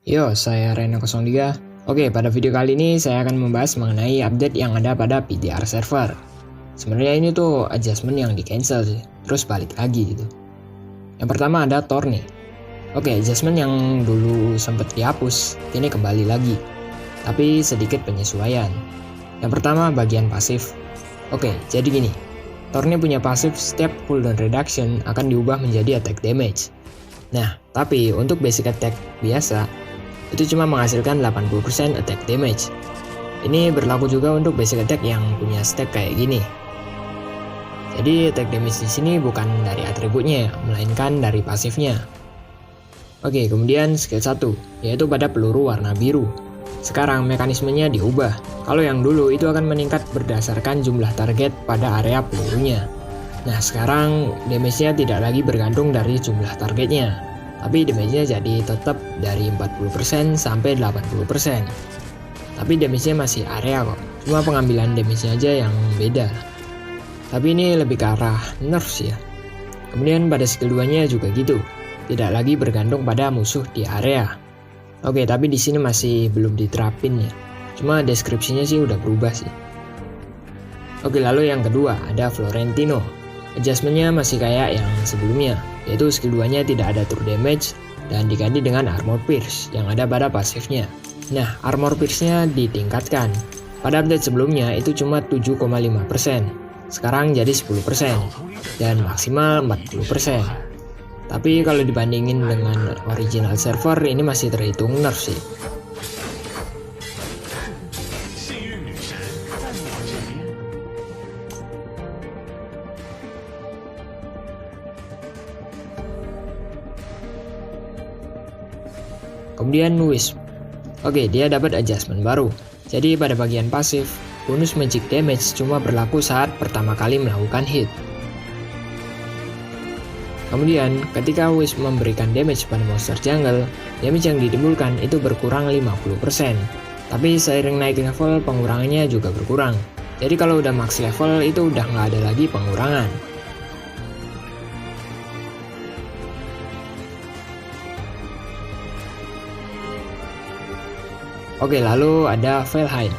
Yo, saya Reno03. Oke, pada video kali ini saya akan membahas mengenai update yang ada pada PTR server. Sebenarnya ini tuh adjustment yang di cancel sih, terus balik lagi gitu. Yang pertama ada Tor nih. Oke, adjustment yang dulu sempat dihapus, ini kembali lagi. Tapi sedikit penyesuaian. Yang pertama bagian pasif. Oke, jadi gini. Tor ini punya pasif setiap cooldown reduction akan diubah menjadi attack damage. Nah, tapi untuk basic attack biasa, itu cuma menghasilkan 80% attack damage. Ini berlaku juga untuk basic attack yang punya stack kayak gini. Jadi attack damage di sini bukan dari atributnya, melainkan dari pasifnya. Oke, kemudian skill 1, yaitu pada peluru warna biru. Sekarang mekanismenya diubah. Kalau yang dulu itu akan meningkat berdasarkan jumlah target pada area pelurunya. Nah, sekarang damage-nya tidak lagi bergantung dari jumlah targetnya, tapi damage-nya jadi tetap dari 40% sampai 80%. Tapi damage-nya masih area kok, cuma pengambilan damage-nya aja yang beda. Tapi ini lebih ke arah nerfs ya. Kemudian pada skill 2-nya juga gitu, tidak lagi bergantung pada musuh di area. Oke, tapi di sini masih belum diterapin ya. Cuma deskripsinya sih udah berubah sih. Oke, lalu yang kedua ada Florentino. Adjustmentnya masih kayak yang sebelumnya, yaitu skill 2-nya tidak ada true damage dan diganti dengan armor pierce yang ada pada pasifnya. Nah, armor pierce-nya ditingkatkan. Pada update sebelumnya itu cuma 7,5%, sekarang jadi 10% dan maksimal 40%. Tapi kalau dibandingin dengan original server ini masih terhitung nerf sih. Kemudian Wisp. Oke, dia dapat adjustment baru. Jadi pada bagian pasif, bonus magic damage cuma berlaku saat pertama kali melakukan hit. Kemudian, ketika Wisp memberikan damage pada monster jungle, damage yang ditimbulkan itu berkurang 50%. Tapi seiring naik level, pengurangannya juga berkurang. Jadi kalau udah max level itu udah nggak ada lagi pengurangan. Oke, lalu ada Valheim.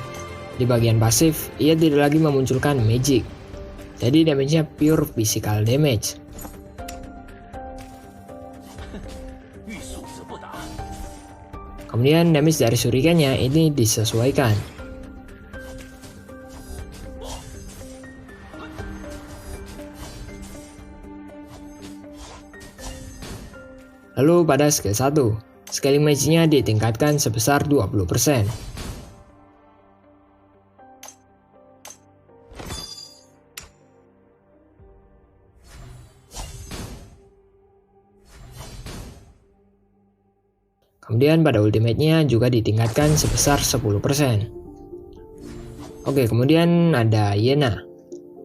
Di bagian pasif, ia tidak lagi memunculkan magic. Jadi damage-nya pure physical damage. Kemudian damage dari shurikennya ini disesuaikan. Lalu pada skill 1, scaling magic-nya ditingkatkan sebesar 20%. Kemudian pada ultimate-nya juga ditingkatkan sebesar 10%. Oke, kemudian ada Yena.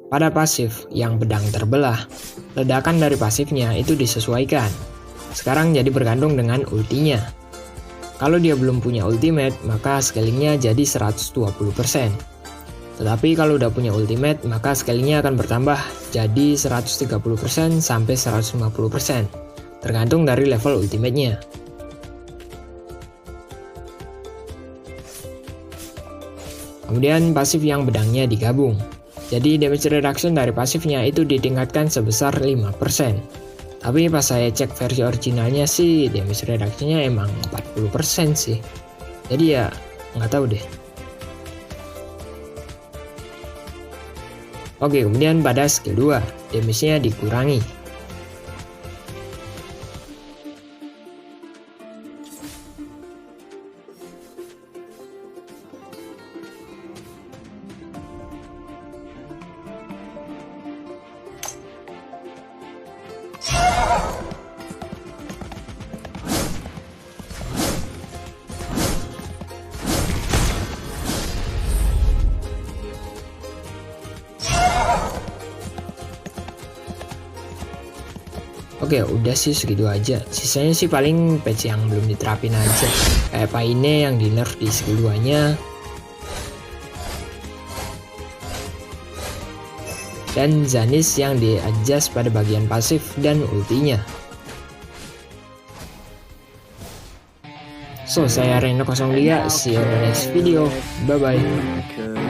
Pada pasif yang pedang terbelah, ledakan dari pasifnya itu disesuaikan. Sekarang jadi bergantung dengan ultinya. Kalau dia belum punya ultimate, maka scalingnya jadi 120%. Tetapi kalau udah punya ultimate, maka scalingnya akan bertambah jadi 130% sampai 150%, tergantung dari level ultimate-nya. Kemudian pasif yang pedangnya digabung. Jadi damage reduction dari pasifnya itu ditingkatkan sebesar 5%. Tapi pas saya cek versi originalnya sih damage reduction-nya emang 40% sih. Jadi ya nggak tahu deh. Oke, kemudian pada skill 2 damage-nya dikurangi. Oke, udah sih segitu aja. Sisanya sih paling patch yang belum diterapin aja. Kayak Paine yang di nerf di skill 2-nya. Dan Zanis yang di adjust pada bagian pasif dan ultinya. So, saya Reno 03, see you on the next video. Bye-bye.